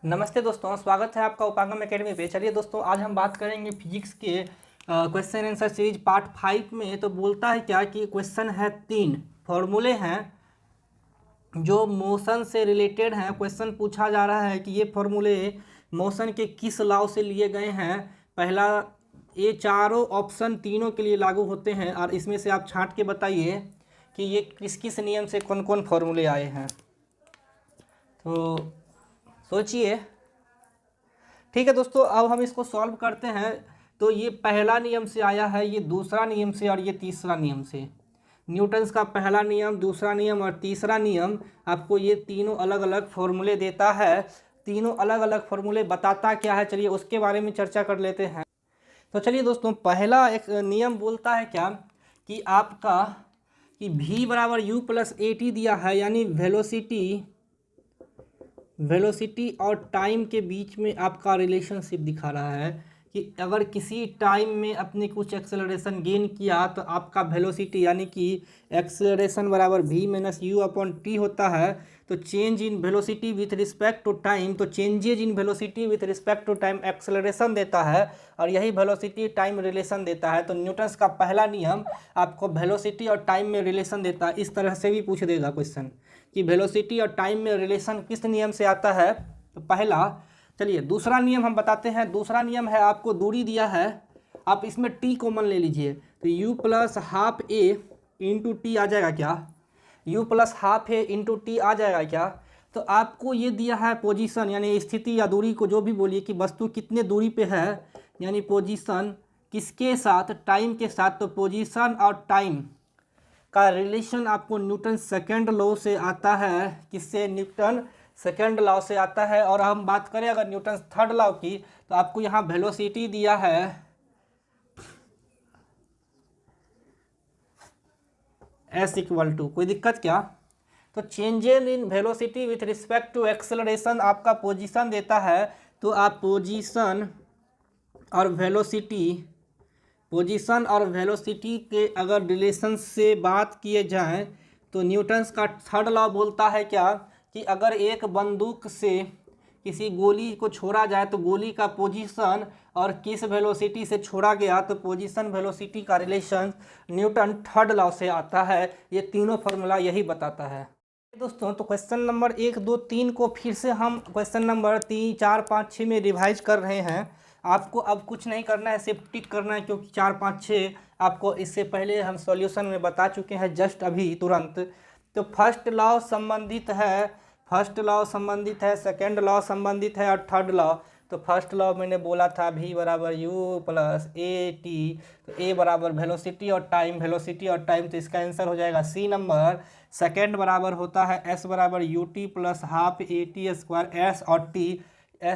नमस्ते दोस्तों, स्वागत है आपका उपागम एकेडमी पे। चलिए दोस्तों, आज हम बात करेंगे फिजिक्स के क्वेश्चन आंसर सीरीज पार्ट 5 में। तो बोलता है क्या कि क्वेश्चन है 3 फॉर्मूले हैं जो मोशन से रिलेटेड हैं। क्वेश्चन पूछा जा रहा है कि ये फॉर्मूले मोशन के किस लॉ से लिए गए हैं। पहला, ये चारों ऑप्शन तीनों के लिए लागू होते हैं और इसमें से आप छांट के बताइए कि ये किस किस नियम से कौन कौन फॉर्मूले आए हैं। तो सोचिए। ठीक है दोस्तों, अब हम इसको सॉल्व करते हैं। तो ये पहला नियम से आया है, ये दूसरा नियम से और ये तीसरा नियम से। न्यूटन्स का पहला नियम, दूसरा नियम और तीसरा नियम आपको ये तीनों अलग अलग फॉर्मूले देता है। तीनों अलग अलग फॉर्मूले बताता क्या है, चलिए उसके बारे में चर्चा कर लेते हैं। तो चलिए दोस्तों, पहला एक नियम बोलता है क्या कि आपका कि v बराबर u प्लस ए टी दिया है, यानी वेलोसिटी और टाइम के बीच में आपका रिलेशनशिप दिखा रहा है कि अगर किसी टाइम में अपने कुछ एक्सेलरेशन गेन किया तो आपका वेलोसिटी यानी कि एक्सेलरेशन बराबर v minus u upon t होता है। तो change in velocity with respect to time, तो changes in velocity with respect to time acceleration देता है और यही वेलोसिटी टाइम रिलेशन देता है। तो न्यूटन्स का पहला नियम आपको वेलोसिटी और टाइम में रिलेशन देता है। इस तरह से भी पूछ देगा क्वेश्चन कि वेलोसिटी और टाइम में रिलेशन किस नियम से आता है। तो पहला, चलिए दूसरा नियम हम बताते हैं। दूसरा नियम है, आपको दूरी दिया है, आप इसमें टी कॉमन ले लीजिए तो u प्लस हाफ ए इंटू टी आ जाएगा क्या, u प्लस हाफ ए इंटू टी आ जाएगा क्या। तो आपको ये दिया है पोजीशन यानी स्थिति या दूरी को जो भी बोलिए कि वस्तु कितने दूरी पे है, यानी पोजीशन किसके साथ, टाइम के साथ। तो पोजीशन और टाइम का रिलेशन आपको न्यूटन सेकेंड लॉ से आता है। किससे? न्यूटन सेकेंड लॉ से आता है। और हम बात करें अगर न्यूटन थर्ड लॉ की, तो आपको यहाँ वेलोसिटी दिया है एस इक्वल टू, कोई दिक्कत क्या। तो changes in velocity with respect to acceleration आपका पोजीशन देता है। तो आप पोजीशन और वेलोसिटी के अगर रिलेशन से बात किए जाएं तो न्यूटन्स का थर्ड लॉ बोलता है क्या कि अगर एक बंदूक से किसी गोली को छोड़ा जाए तो गोली का पोजीशन और किस वेलोसिटी से छोड़ा गया तो पोजीशन वेलोसिटी का रिलेशन न्यूटन थर्ड लॉ से आता है। ये तीनों फार्मूला यही बताता है दोस्तों। तो क्वेश्चन नंबर 1, 2, 3 को फिर से हम क्वेश्चन नंबर 3, 4, 5, 6 में रिवाइज कर रहे हैं। आपको अब कुछ नहीं करना है, सिर्फ टिक करना है, क्योंकि 4, 5, 6 आपको इससे पहले हम सॉल्यूशन में बता चुके हैं जस्ट अभी तुरंत। तो फर्स्ट लॉ संबंधित है, सेकेंड लॉ संबंधित है और थर्ड लॉ। तो फर्स्ट लॉ मैंने बोला था v बराबर u प्लस ए टी, तो a बराबर वेलोसिटी और टाइम, तो इसका आंसर हो जाएगा सी नंबर। सेकेंड बराबर होता है s बराबर U T plus half A T square, S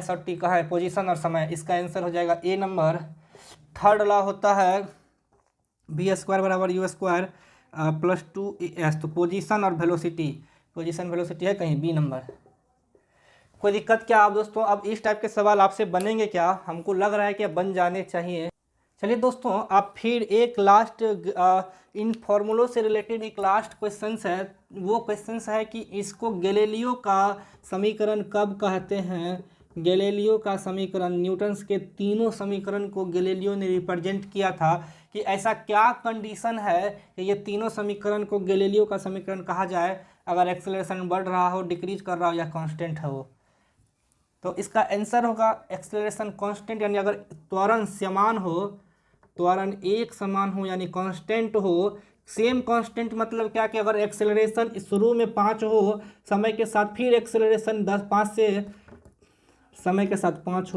और टी कहाँ है, पोजीशन और समय, इसका आंसर हो जाएगा ए नंबर। थर्ड लॉ होता है बी स्क्वायर बराबर यू स्क्वायर प्लस 2s, तो पोजीशन वेलोसिटी है कहीं, बी नंबर। कोई दिक्कत क्या आप दोस्तों? अब इस टाइप के सवाल आपसे बनेंगे क्या? हमको लग रहा है कि बन जाने चाहिए। चलिए दोस्तों, आप फिर एक लास्ट इन फॉर्मूलों से रिलेटेड एक लास्ट क्वेश्चंस है। वो क्वेश्चंस है कि इसको गैलीलियो का समीकरण कब कहते हैं। गैलीलियो का समीकरण, न्यूटन्स के तीनों समीकरण को गैलीलियो ने रिप्रेजेंट किया था कि ऐसा क्या कंडीशन है कि ये तीनों समीकरण को गैलीलियो का समीकरण कहा जाए अगर एक्सेलरेशन बढ़ रहा हो, डिक्रीज कर रहा हो या कांस्टेंट हो। तो इसका आंसर होगा एक्सेलरेशन कांस्टेंट, यानी अगर त्वरण समान हो, त्वरण एक समान हो यानी कांस्टेंट हो। सेम कांस्टेंट मतलब क्या कि अगर एक्सेलरेशन शुरू में 5 हो, समय के साथ फिर एक्सेलरेशन 5 से समय के साथ 5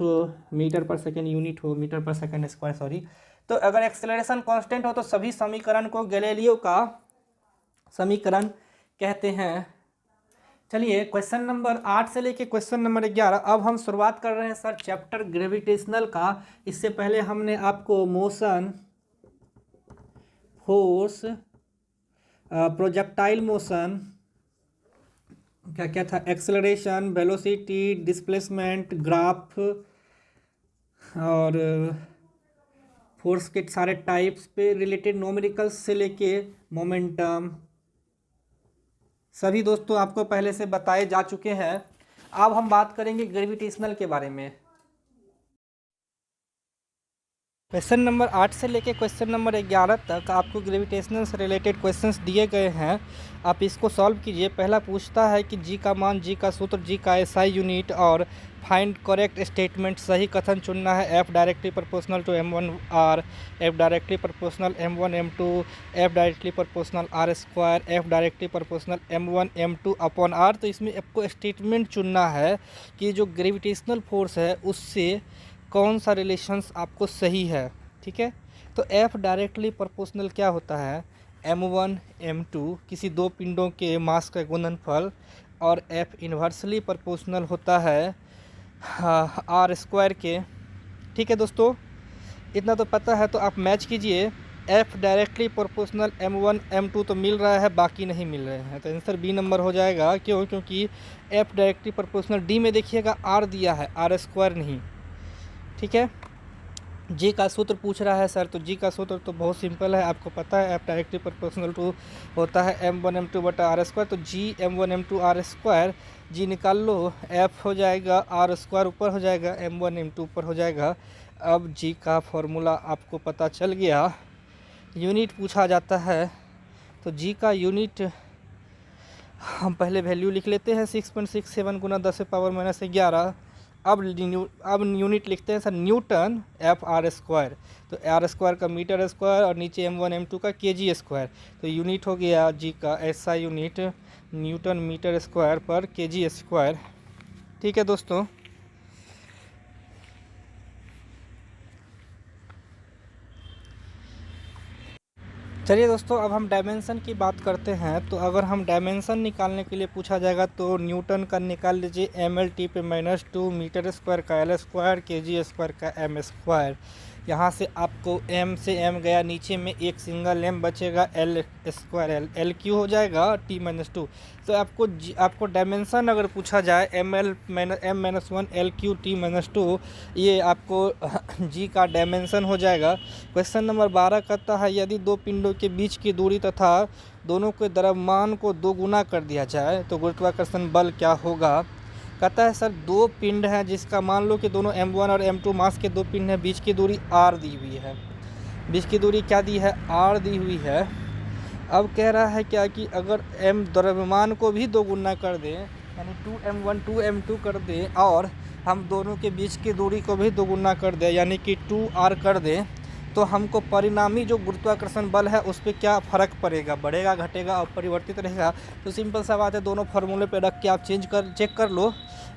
हो, मीटर पर सेकेंड यूनिट हो, मीटर पर सेकेंड स्क्वायर, सॉरी। तो अगर एक्सेलरेशन कांस्टेंट हो तो सभी समीकरण को गैलीलियो का समीकरण कहते हैं। चलिए क्वेश्चन नंबर 8 से लेके क्वेश्चन नंबर 11 अब हम शुरुआत कर रहे हैं सर चैप्टर ग्रेविटेशनल का। इससे पहले हमने आपको मोशन, फोर्स, प्रोजेक्टाइल मोशन, क्या क्या था, एक्सेलरेशन, वेलोसिटी, डिस्प्लेसमेंट, ग्राफ और फोर्स के सारे टाइप्स पे रिलेटेड न्यूमेरिकल्स से लेके मोमेंटम, सभी दोस्तों आपको पहले से बताए जा चुके हैं। अब हम बात करेंगे ग्रेविटेशनल के बारे में। क्वेश्चन नंबर 8 से लेके क्वेश्चन नंबर 11 तक आपको ग्रेविटेशनल से रिलेटेड क्वेश्चंस दिए गए हैं। आप इसको सॉल्व कीजिए। पहला पूछता है कि जी का मान, जी का सूत्र, जी का एसआई यूनिट और फाइंड करेक्ट स्टेटमेंट। सही कथन चुनना है। F directly proportional to m1 r, F directly proportional m1 m2, F directly proportional r square, F directly proportional m1 m2 upon r। तो इसमें आपको स्टेटमेंट चुनना है कि जो ग्रेविटेशनल फोर्स है उससे कौन सा रिलेशंस आपको सही है। ठीक है, तो एफ डायरेक्टली प्रोपोर्शनल क्या होता है, m1 m2 किसी दो पिंडों के मास का गुणनफल, और एफ इन्वर्सली प्रोपोर्शनल होता है आर स्क्वायर के। ठीक है दोस्तों, इतना तो पता है। तो आप मैच कीजिए। F directly proportional m1 m2 तो मिल रहा है, बाकी नहीं मिल रहे हैं, तो आंसर बी नंबर हो जाएगा। क्यों? क्योंकि एफ डायरेक्टली प्रोपोर्शनल, डी में देखिएगा आर दिया है, आर स्क्वायर नहीं। ठीक है, जी का सूत्र पूछ रहा है सर, तो जी का सूत्र तो बहुत सिंपल है, आपको पता है। एफ डायरेक्टली प्रोपोर्शनल टू होता है m1 m2 बटा आर स्क्वायर। तो जी m1 m2 आर स्क्वायर, जी निकाल लो, एफ हो जाएगा, आर स्क्वायर ऊपर हो जाएगा, m1 m2 ऊपर हो जाएगा। अब जी का फॉर्मूला आपको पता चल गया। यूनिट पूछा जाता है, तो जी का यूनिट हम पहले वैल्यू लिख लेते हैं, 6.67 गुना 10⁻⁻11। अब यूनिट लिखते हैं sir Newton F R square. तो आर स्क्वायर का मीटर स्क्वायर और नीचे m1 m2 का kg स्क्वायर। तो यूनिट हो गया जी का ऐसा यूनिट न्यूटन मीटर स्क्वायर पर kg स्क्वायर। ठीक है दोस्तों, चलिए दोस्तों, अब हम डायमेंशन की बात करते हैं। तो अगर हम डायमेंशन निकालने के लिए पूछा जाएगा तो न्यूटन का निकाल लीजिए ml/t पे -2, मीटर स्क्वायर का l स्क्वायर, kg स्क्वायर का m स्क्वायर। यहाँ से आपको m से m गया, नीचे में एक सिंगल m बचेगा, l स्क्वायर l क्यू हो जाएगा t-2। तो आपको डायमेंशन अगर पूछा जाए m-1 l क्यू t-2, ये आपको g का डायमेंशन हो जाएगा। क्वेश्चन नंबर 12 कहता है यदि दो पिंडों के बीच की दूरी तथा दोनों के द्रव्यमान को 2 गुना कर दिया जाए तो गुरुत्वाकर्षण बल क्या होगा। कहता है सर दो पिंड हैं जिसका मान लो कि दोनों m1 और m2 मास के दो पिंड हैं, बीच की दूरी r दी हुई है। बीच की दूरी क्या दी है, r दी हुई है। अब कह रहा है क्या कि अगर m द्रव्यमान को भी 2 गुना कर दें, यानी 2m1 2m2 कर दें, और हम दोनों के बीच की दूरी को भी 2 गुना कर दें, यानी कि 2r कर दें, तो हमको परिणामी जो गुरुत्वाकर्षण बल है उस पर क्या फ़र्क पड़ेगा, बढ़ेगा, घटेगा और परिवर्तित रहेगा। तो सिंपल सा बात है, दोनों फार्मूले पे रख के आप चेक कर लो,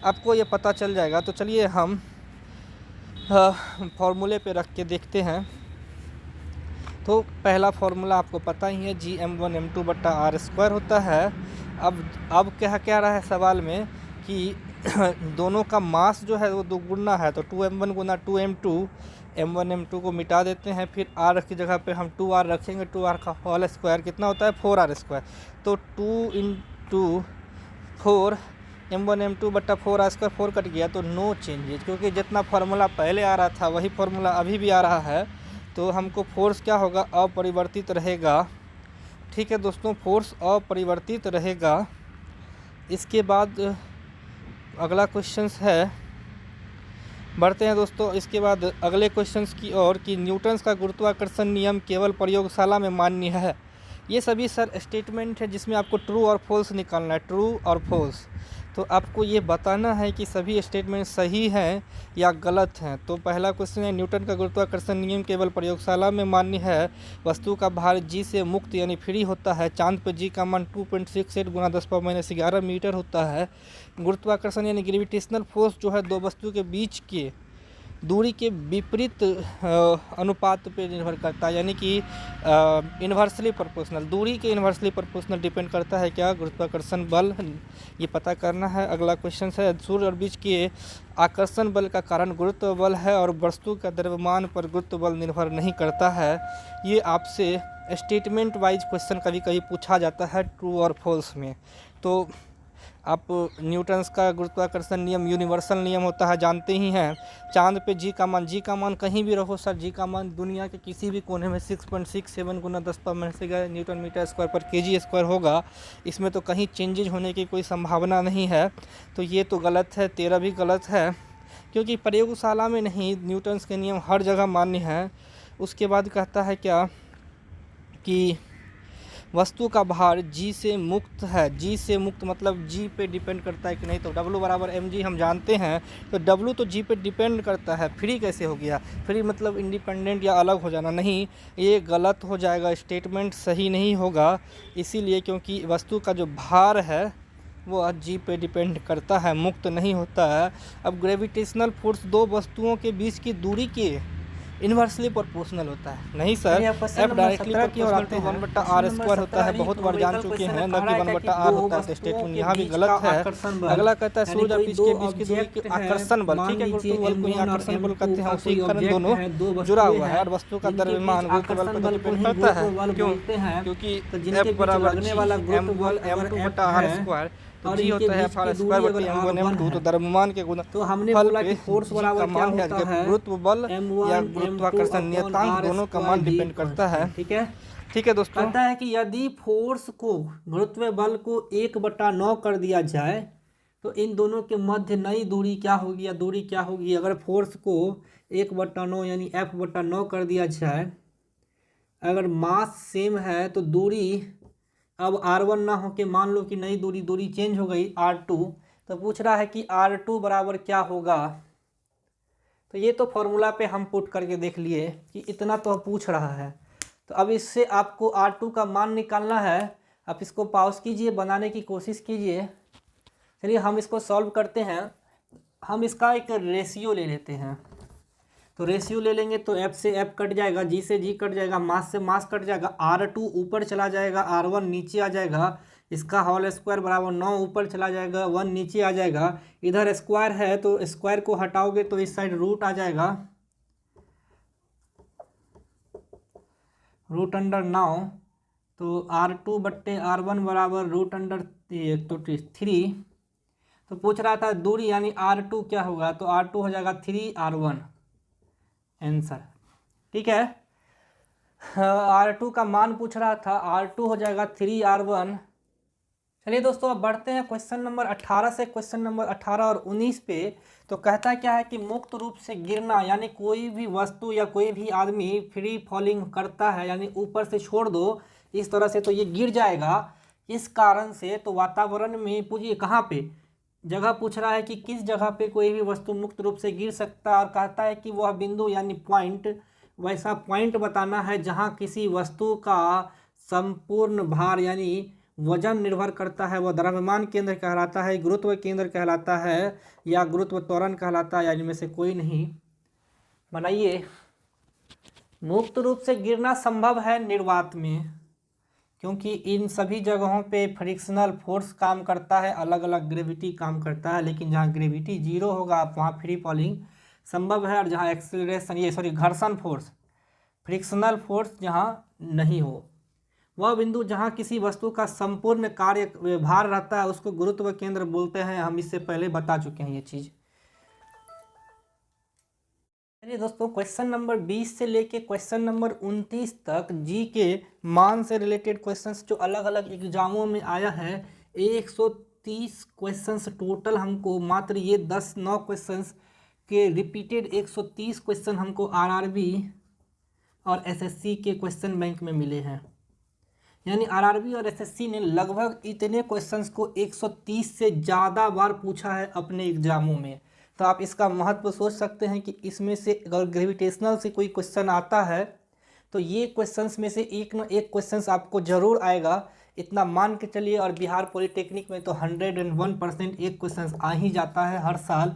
आपको ये पता चल जाएगा। तो चलिए हम फार्मूले पे रख के देखते हैं। तो पहला फार्मूला आपको पता ही है, जी m1 m2 बटा आर स्क्वायर होता है। अब क्या रहा है सवाल में कि दोनों का मास जो है वो 2 गुना है, तो 2m1 गुना 2m2, m1 m2 को मिटा देते हैं, फिर r की जगह पे हम 2r रखेंगे। 2r का होल स्क्वायर कितना होता है, 4r स्क्वायर। तो 2 × 4 m1 m2 बटा 4r स्क्वायर, 4 कट गया, तो नो चेंजेज, क्योंकि जितना फार्मूला पहले आ रहा था वही फार्मूला अभी भी आ रहा है। तो हमको फोर्स क्या होगा, अपरिवर्तित रहेगा। ठीक है दोस्तों, फोर्स अपरिवर्तित रहेगा। इसके बाद अगला क्वेश्चंस है, बढ़ते हैं दोस्तों इसके बाद अगले क्वेश्चंस की ओर कि न्यूटन्स का गुरुत्वाकर्षण नियम केवल प्रयोगशाला में मान्य है। ये सभी सर स्टेटमेंट है जिसमें आपको ट्रू और फॉल्स निकालना है, ट्रू और फॉल्स। तो आपको ये बताना है कि सभी स्टेटमेंट सही हैं या गलत हैं। तो पहला क्वेश्चन है, न्यूटन का गुरुत्वाकर्षण नियम केवल प्रयोगशाला में मान्य है। वस्तु का भार जी से मुक्त यानी फ्री होता है। चांद पर जी का मान 2.68 गुना 10⁻11 मीटर होता है। गुरुत्वाकर्षण यानी ग्रेविटेशनल फोर्स जो है दो वस्तु के बीच के दूरी के विपरीत अनुपात पे निर्भर करता है, यानी कि इन्वर्सली प्रोपोर्शनल, दूरी के इन्वर्सली प्रोपोर्शनल डिपेंड करता है क्या, गुरुत्वाकर्षण बल। ये पता करना है। अगला क्वेश्चन है, सूर्य और बीच के आकर्षण बल का कारण गुरुत्व बल है और वस्तु का द्रव्यमान पर गुरुत्व बल निर्भर नहीं करता है। ये आपसे स्टेटमेंट वाइज क्वेश्चन कभी कभी पूछा जाता है ट्रू और फॉल्स में। तो आप न्यूटन्स का गुरुत्वाकर्षण नियम यूनिवर्सल नियम होता है, जानते ही हैं। चांद पे जी का मान कहीं भी रहो सर, जी का मान दुनिया के किसी भी कोने में 6.67 गुना 10⁻⁻⁴ न्यूटन मीटर स्क्वायर पर केजी स्क्वायर होगा। इसमें तो कहीं चेंजेज होने की कोई संभावना नहीं है। तो ये तो गलत है, 13 भी गलत है, क्योंकि प्रयोगशाला में नहीं, न्यूटन्स के नियम हर जगह मान्य है। उसके बाद कहता है क्या कि वस्तु का भार जी से मुक्त है। जी से मुक्त मतलब जी पे डिपेंड करता है कि नहीं, तो W बराबर mg हम जानते हैं, तो W तो जी पे डिपेंड करता है। फ्री कैसे हो गया? फ्री मतलब इंडिपेंडेंट या अलग हो जाना, नहीं, ये गलत हो जाएगा, स्टेटमेंट सही नहीं होगा। इसीलिए क्योंकि वस्तु का जो भार है वो जी पे डिपेंड करता है, मुक्त नहीं होता है। अब ग्रेविटेशनल फोर्स दो वस्तुओं के बीच की दूरी के इन्वर्सली प्रोपोर्शनल होता है, नहीं sir, F directly proportional to 1/r² होता है। बहुत बार जान चुके हैं, न कि 1/r होता है। स्टेटमेंट यहाँ भी गलत है। अगला कहता है सूर्य और पृथ्वी के बीच की दूरी की आकर्षण बल, ठीक है, गुरुत्व बल को ही आकर्षण बल कहते हैं, उसी कारण दोनों जुड़ा हुआ है। और वस्तु का द्रव्यमान गुरुत्व बल पर डिपेंड करता है। क्यों? क्योंकि एफ बराबर m1m2/r², तो जी होता है f²/m1m2, तो द्रव्यमान के गुना तो हमने फल बोला पे कि फोर्स बराबर क्या होता है, गुरुत्व बल या गुरुत्वाकर्षण नियतांक दोनों का मान डिपेंड करता है। ठीक है, ठीक है दोस्तों। कहता है कि यदि फोर्स को, गुरुत्व बल को 1/9 कर दिया जाए तो इन दोनों के मध्य नई दूरी क्या होगी या दूरी क्या होगी। अगर फोर्स को 1/9 यानी F/9 कर दिया जाए, अगर मास सेम है तो दूरी अब r1 ना हो के मान लो कि नई दूरी चेंज हो गई r2, तो पूछ रहा है कि r2 बराबर क्या होगा। तो ये तो फॉर्मूला पे हम पुट करके देख लिए कि इतना तो पूछ रहा है, तो अब इससे आपको r2 का मान निकालना है। आप इसको पॉज कीजिए, बनाने की कोशिश कीजिए। चलिए हम इसको सॉल्व करते हैं। हम इसका एक रेशियो ले लेते हैं, तो रेशियो ले लेंगे तो f से f कट जाएगा, g से g कट जाएगा, मास से मास कट जाएगा, r2 ऊपर चला जाएगा, r1 नीचे आ जाएगा, इसका होल स्क्वायर बराबर 9 ऊपर चला जाएगा, 1 नीचे आ जाएगा। इधर स्क्वायर है तो स्क्वायर को हटाओगे तो इस साइड रूट आ जाएगा, √9, तो r2/r1 बराबर √3। तो पूछ रहा था दूरी यानी r2 क्या होगा, तो r2 हो जाएगा 3r1 आंसर। ठीक है, r2 का मान पूछ रहा था, r2 हो जाएगा 3r1। चलिए दोस्तों अब बढ़ते हैं क्वेश्चन नंबर 18 से क्वेश्चन नंबर 18 और 19 पे। तो कहता क्या है कि मुक्त रूप से गिरना, यानी कोई भी वस्तु या कोई भी आदमी फ्री फॉलिंग करता है, यानी ऊपर से छोड़ दो इस तरह से तो ये गिर जाएगा। इस कारण से तो वातावरण में पूछिए कहाँ पे जगह पूछ रहा है कि किस जगह पे कोई भी वस्तु मुक्त रूप से गिर सकता है, और कहता है कि वह बिंदु यानी पॉइंट, वैसा पॉइंट बताना है जहाँ किसी वस्तु का संपूर्ण भार यानी वजन निर्भर करता है। वह द्रव्यमान केंद्र कहलाता है, गुरुत्व केंद्र कहलाता है, या गुरुत्व त्वरण कहलाता है, या इनमें से कोई नहीं। बनाइए। मुक्त रूप से गिरना संभव है निर्वात में, क्योंकि इन सभी जगहों पे फ्रिक्शनल फोर्स काम करता है, अलग अलग ग्रेविटी काम करता है। लेकिन जहाँ ग्रेविटी जीरो होगा आप वहाँ फ्री फॉलिंग संभव है, और जहाँ एक्सेलरेशन घर्षण फोर्स, फ्रिक्शनल फोर्स जहाँ नहीं हो, वह बिंदु जहाँ किसी वस्तु का संपूर्ण कार्य भार रहता है उसको गुरुत्व केंद्र बोलते हैं। हम इससे पहले बता चुके हैं ये चीज़। चलिए दोस्तों क्वेश्चन नंबर 20 से लेके क्वेश्चन नंबर 29 तक जी के मान से रिलेटेड क्वेश्चंस जो अलग अलग एग्जामों में आया है, 130 क्वेश्चंस टोटल हमको, मात्र ये 9 क्वेश्चंस के रिपीटेड 130 क्वेश्चन हमको आरआरबी और एसएससी के क्वेश्चन बैंक में मिले हैं। यानी आरआरबी और एसएससी ने लगभग इतने क्वेश्चंस को 130 से ज़्यादा बार पूछा है अपने एग्जामों में। तो आप इसका महत्व सोच सकते हैं कि इसमें से अगर ग्रेविटेशनल से कोई क्वेश्चन आता है तो ये क्वेश्चंस में से एक न एक क्वेश्चंस आपको ज़रूर आएगा, इतना मान के चलिए। और बिहार पॉलिटेक्निक में तो 101% एक क्वेश्चन आ ही जाता है हर साल।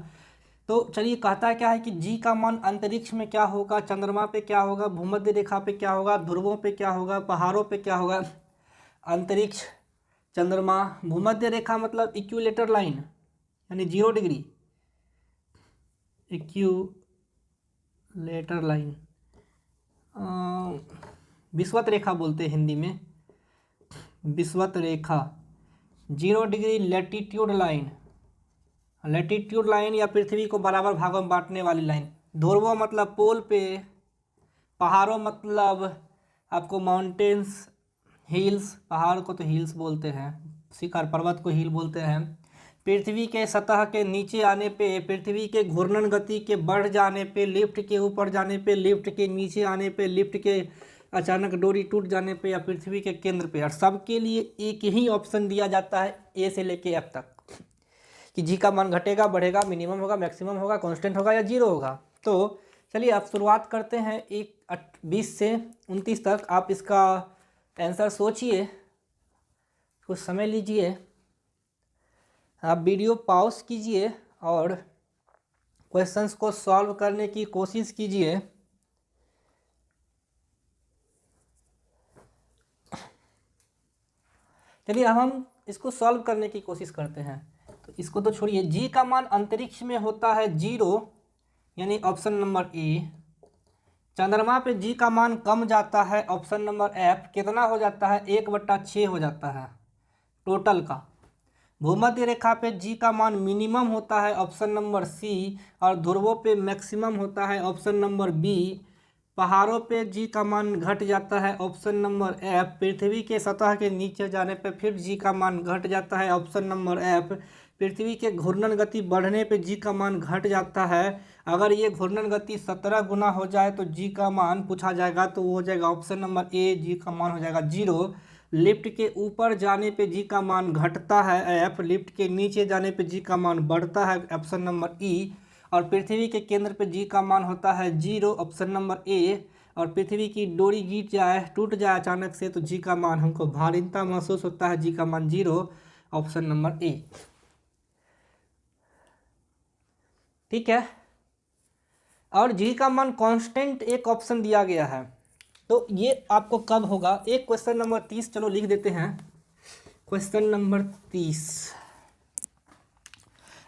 तो चलिए कहता क्या है कि जी का मान अंतरिक्ष में क्या होगा, चंद्रमा पे क्या होगा, भूमध्य रेखा पे क्या होगा, ध्रुवों पे क्या होगा, पहाड़ों पे क्या होगा। अंतरिक्ष, चंद्रमा, भूमध्य रेखा मतलब इक्विलेटर लाइन यानी 0 डिग्री, इक्विलेटर लाइन, विषुवत रेखा बोलते हैं हिंदी में, विषुवत रेखा, 0 degree latitude line, latitude line या पृथ्वी को बराबर भागों में बांटने वाली लाइन। ध्रुवों मतलब पोल पे, पहाड़ों मतलब आपको माउंटेन्स, हिल्स, पहाड़ को तो हिल्स बोलते हैं, शिखर पर्वत को हिल बोलते हैं। पृथ्वी के सतह के नीचे आने पे, पृथ्वी के घूर्णन गति के बढ़ जाने पे, लिफ्ट के ऊपर जाने पे, लिफ्ट के नीचे आने पे, लिफ्ट के अचानक डोरी टूट जाने पे, या पृथ्वी के केंद्र पे। और सबके लिए एक ही ऑप्शन दिया जाता है ए से लेके एफ तक, कि जी का मान घटेगा, बढ़ेगा, मिनिमम होगा, मैक्सिमम होगा, कांस्टेंट होगा या जीरो होगा। तो चलिए आप शुरुआत करते हैं 20 से 29 तक। आप इसका आंसर सोचिए, कुछ समय लीजिए, आप वीडियो पॉज कीजिए और क्वेश्चंस को सॉल्व करने की कोशिश कीजिए। चलिए अब हम इसको सॉल्व करने की कोशिश करते हैं। तो इसको तो छोड़िए, जी का मान अंतरिक्ष में होता है 0, यानी ऑप्शन नंबर ए। चंद्रमा पे जी का मान कम जाता है, ऑप्शन नंबर एफ। कितना हो जाता है? 1/6 हो जाता है टोटल का। भूमध्य रेखा पे जी का मान मिनिमम होता है, ऑप्शन नंबर सी। और ध्रुवों पे मैक्सिमम होता है, ऑप्शन नंबर बी। पहाड़ों पे जी का मान घट जाता है, ऑप्शन नंबर एफ। पृथ्वी के सतह के नीचे जाने पे फिर जी का मान घट जाता है, ऑप्शन नंबर एफ। पृथ्वी के घूर्णन गति बढ़ने पे जी का मान घट जाता है। अगर ये घूर्णन गति 17 गुना हो जाए तो जी का मान पूछा जाएगा, तो वो हो जाएगा ऑप्शन नंबर ए, जी का मान हो जाएगा 0। लिफ्ट के ऊपर जाने पे जी का मान घटता है, एफ। लिफ्ट के नीचे जाने पे जी का मान बढ़ता है, ऑप्शन नंबर ई। और पृथ्वी के केंद्र पे जी का मान होता है 0, ऑप्शन नंबर ए। और पृथ्वी की डोरी गिर जाए, टूट जाए अचानक से, तो जी का मान हमको भारीता महसूस होता है, जी का मान 0, ऑप्शन नंबर ए। ठीक है। और जी का मान कांस्टेंट एक ऑप्शन दिया गया है, तो ये आपको कब होगा? एक क्वेश्चन नंबर 30 चलो लिख देते हैं। क्वेश्चन नंबर 30,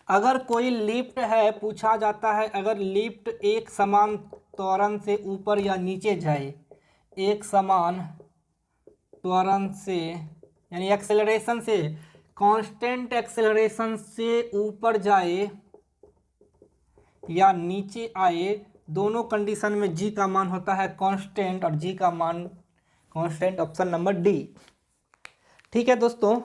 अगर कोई लिफ्ट है, पूछा जाता है अगर लिफ्ट एक समान त्वरण से ऊपर या नीचे जाए, एक समान त्वरण से यानी एक्सेलरेशन से, कांस्टेंट एक्सेलरेशन से ऊपर जाए या नीचे आए, दोनों कंडीशन में जी का मान होता है कांस्टेंट, और जी का मान कांस्टेंट, ऑप्शन नंबर डी। ठीक है दोस्तों,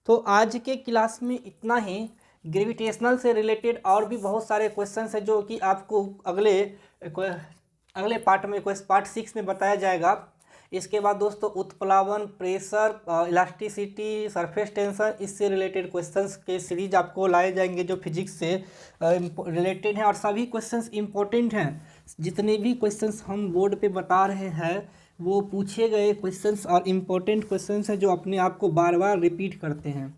तो आज के क्लास में इतना ही। ग्रेविटेशनल से रिलेटेड और भी बहुत सारे क्वेश्चंस हैं जो कि आपको अगले पार्ट में, पार्ट 6 में बताया जाएगा। इसके बाद दोस्तों उत्प्लावन, प्रेशर, इलास्टिसिटी, सरफेस टेंशन, इससे रिलेटेड क्वेश्चंस के सीरीज आपको लाए जाएंगे जो फिजिक्स से रिलेटेड हैं, और सभी क्वेश्चंस इंपॉर्टेंट हैं। जितने भी क्वेश्चंस हम बोर्ड पे बता रहे हैं वो पूछे गए क्वेश्चंस और इम्पोर्टेंट क्वेश्चंस हैं जो अपने आप को बार बार रिपीट करते हैं।